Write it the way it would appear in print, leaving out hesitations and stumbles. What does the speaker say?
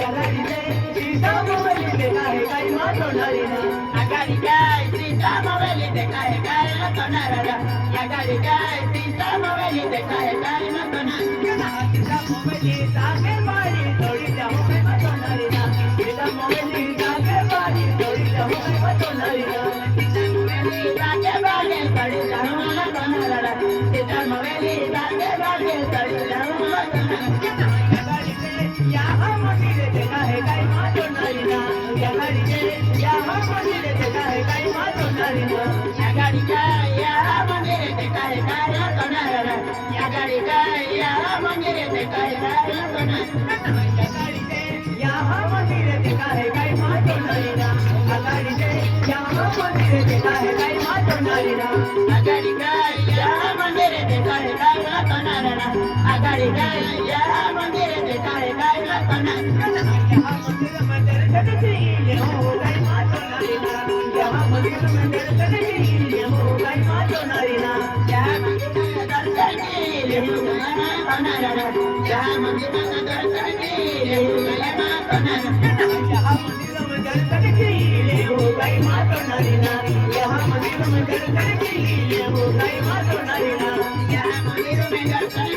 या गाडीचे सीता मोबाईल देखा है काही मातोनारी ना आगाडी काय सीता मोबाईल देखा है काय मातोनारा या गाडी काय सीता मोबाईल देखा है काय मातोनारा सीता मोबाईल जागे बारी थोडी त्या मोबाईल मातोनारी ना सीता मोबाईल जागे बारी थोडी त्या मोबाईल मातोनारी ना सीता मोबाईल जागे बारी थोडी त्या मोबाईल मातोनारा सीता मोबाईल जागे बारी थोडी त्या मोबाईल मातोनारा यहाँ मंदिर देखा है काही मातोनारी ना या गाडीचे यहाँ मंदिर देखा है काही मातोनारी ना या गाडीचा यहाँ मंदिर देखा है काही मातोनारा या गाडीचा यहाँ मंदिर देखा है काही मातोनारा या गाडीचे यहाँ मंदिर देखा है काही मातोनारी ना या गाडीचे यहाँ मंदिर देखा है काही मातोनारी ना या गाडीचा यहाँ मंदिर देखा है काही मातोनारा या गाडीचा यहाँ मंदिर देखा है काही मातोनारा यहाँ मंदिर में दर्शन कीजिए हो काही मातोनारी ना यहाँ मंदिर में दर्शन कीजिए हो काही मातोनारी ना यहाँ मंदिर में दर्शन कीजिए हो काही मातोनारा यहाँ मंदिर में दर्शन कीजिए हो काही मातोनारा यहाँ मंदिर में दर्शन कीजिए हो काही मातोनारी ना यहाँ मंदिर में दर्शन कीजिए हो काही मातोनारी ना यहाँ मंदिर में दर्शन